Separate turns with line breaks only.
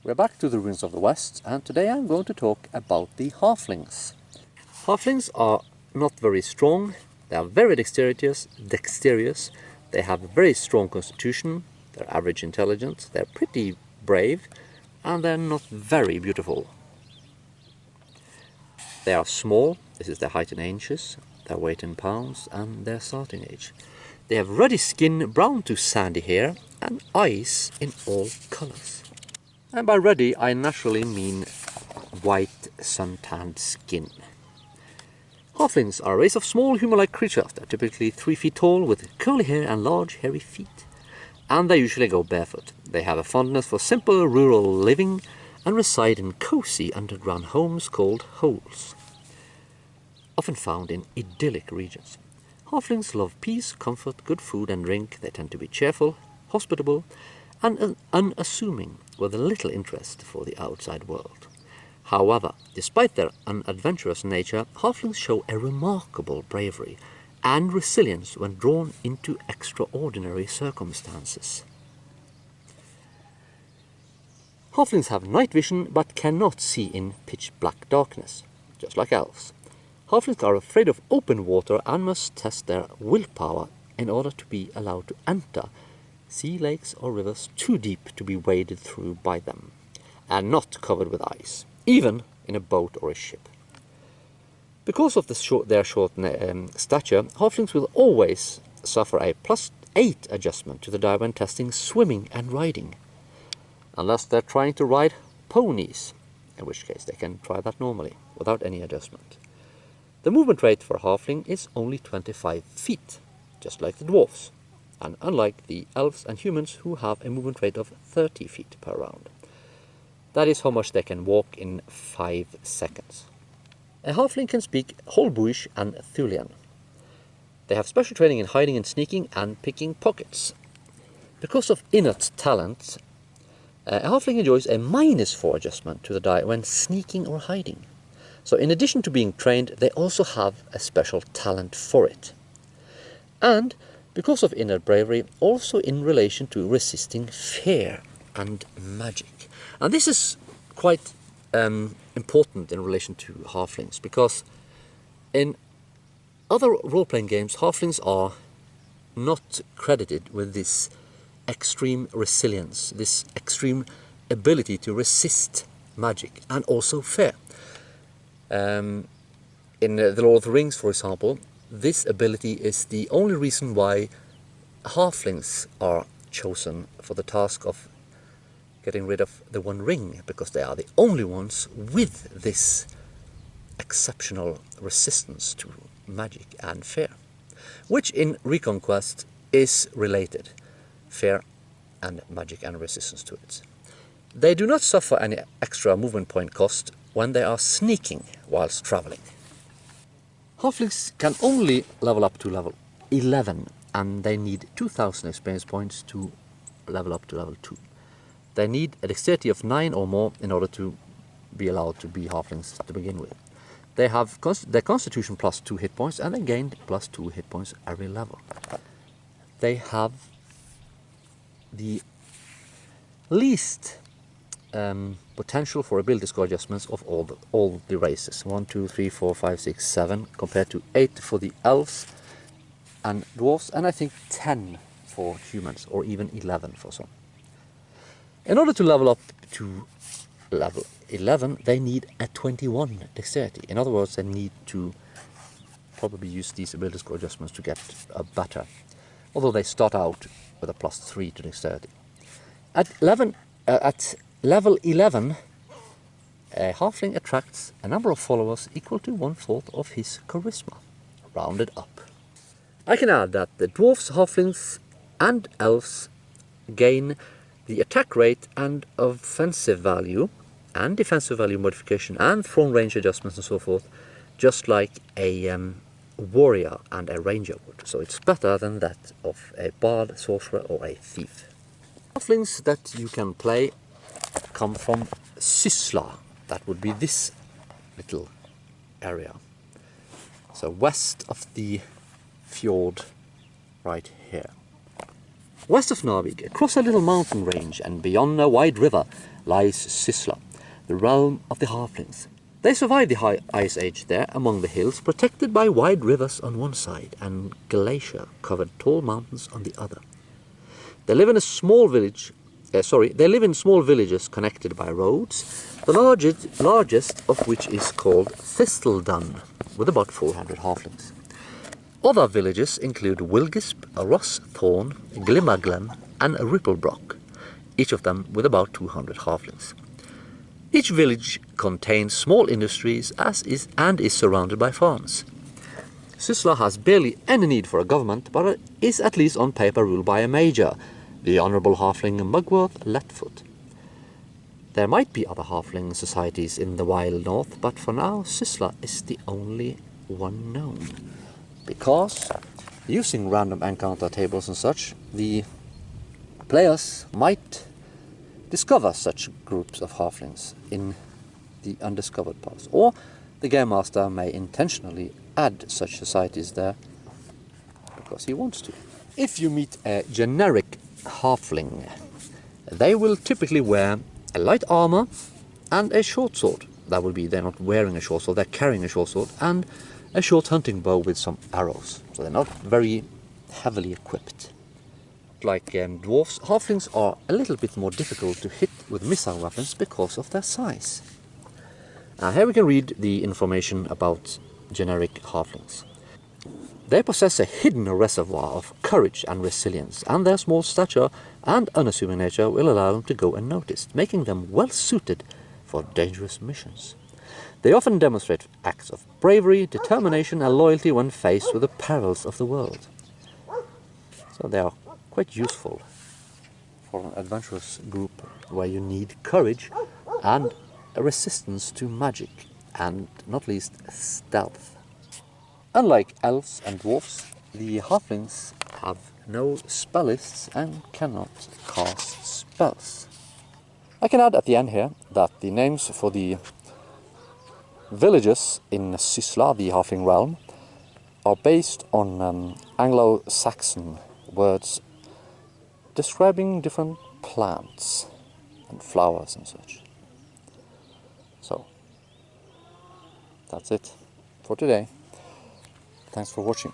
We're back to the ruins of the West, and today I'm going to talk about the Halflings. Halflings are not very strong, they are very dexterous, they have a very strong constitution, they're average intelligence, they're pretty brave, and they're not very beautiful. They are small, this is their height in inches, their weight in pounds, and their starting age. They have ruddy skin, brown to sandy hair, and eyes in all colours. And by ruddy, I naturally mean white, sun-tanned skin. Halflings are a race of small human-like creatures. They're typically 3 feet tall, with curly hair and large, hairy feet. And they usually go barefoot. They have a fondness for simple rural living and reside in cozy underground homes called holes, often found in idyllic regions. Halflings love peace, comfort, good food and drink. They tend to be cheerful, hospitable, and unassuming, with a little interest for the outside world. However, despite their unadventurous nature, halflings show a remarkable bravery and resilience when drawn into extraordinary circumstances. Halflings have night vision but cannot see in pitch-black darkness, just like elves. Halflings are afraid of open water and must test their willpower in order to be allowed to enter sea, lakes or rivers too deep to be waded through by them, and not covered with ice, even in a boat or a ship. Because of their short stature, halflings will always suffer a +8 adjustment to the die when testing swimming and riding, unless they're trying to ride ponies, in which case they can try that normally, without any adjustment. The movement rate for a halfling is only 25 feet, just like the dwarfs, and unlike the elves and humans who have a movement rate of 30 feet per round. That is how much they can walk in 5 seconds. A halfling can speak Holbuish and Thulian. They have special training in hiding and sneaking and picking pockets. Because of innate talent, a halfling enjoys a -4 adjustment to the die when sneaking or hiding. So in addition to being trained, they also have a special talent for it. And because of innate bravery, also in relation to resisting fear and magic. And this is quite important in relation to halflings, because in other role-playing games, halflings are not credited with this extreme resilience, this extreme ability to resist magic and also fear. In The Lord of the Rings, for example, this ability is the only reason why halflings are chosen for the task of getting rid of the One Ring, because they are the only ones with this exceptional resistance to magic and fear, which in ReconQuest is related, fear and magic and resistance to it. They do not suffer any extra movement point cost when they are sneaking whilst traveling. Halflings can only level up to level 11, and they need 2,000 experience points to level up to level 2. They need a dexterity of 9 or more in order to be allowed to be halflings to begin with. They have their constitution +2 hit points, and they gain +2 hit points every level. They have the least potential for ability score adjustments of all the races. 1, 2, 3, 4, 5, 6, 7, compared to 8 for the elves and dwarfs, and I think 10 for humans, or even 11 for some. In order to level up to level 11, they need a 21 dexterity. In other words, they need to probably use these ability score adjustments to get better, although they start out with a +3 to dexterity. At level 11, a halfling attracts a number of followers equal to 1/4 of his charisma, rounded up. I can add that the dwarfs, halflings and elves gain the attack rate and offensive value and defensive value modification and thrown range adjustments and so forth, just like a warrior and a ranger would. So it's better than that of a bard, sorcerer or a thief. Halflings that you can play come from Sysla. That would be this little area. So west of the fjord, right here. West of Narvik, across a little mountain range and beyond a wide river, lies Sisla, the realm of the Halflings. They survived the High Ice Age there among the hills, protected by wide rivers on one side and glacier-covered tall mountains on the other. They live in a small village. They live in small villages connected by roads, the largest of which is called Thistledun, with about 400 halflings. Other villages include Wilgisp, Rossthorn, Glimmerglen, and Ripplebrock, each of them with about 200 halflings. Each village contains small industries and is surrounded by farms. Sisla has barely any need for a government, but is at least on paper ruled by a major, the Honourable Halfling Mugworth Letfoot. There might be other halfling societies in the wild north, but for now Sisla is the only one known. Because, using random encounter tables and such, the players might discover such groups of halflings in the undiscovered parts, or the Game Master may intentionally add such societies there because he wants to. If you meet a generic halfling, they will typically wear a light armor and a short sword. That would be, they're not wearing a short sword, they're carrying a short sword, and a short hunting bow with some arrows. So they're not very heavily equipped. Like dwarves, halflings are a little bit more difficult to hit with missile weapons because of their size. Here we can read the information about generic halflings. They possess a hidden reservoir of courage and resilience, and their small stature and unassuming nature will allow them to go unnoticed, making them well suited for dangerous missions. They often demonstrate acts of bravery, determination, and loyalty when faced with the perils of the world. So they are quite useful for an adventurous group where you need courage and a resistance to magic, and not least stealth. Unlike elves and dwarfs, the halflings have no spellists and cannot cast spells. I can add at the end here that the names for the villages in Sisla, the halfling realm, are based on Anglo-Saxon words describing different plants and flowers and such. So, that's it for today. Thanks for watching.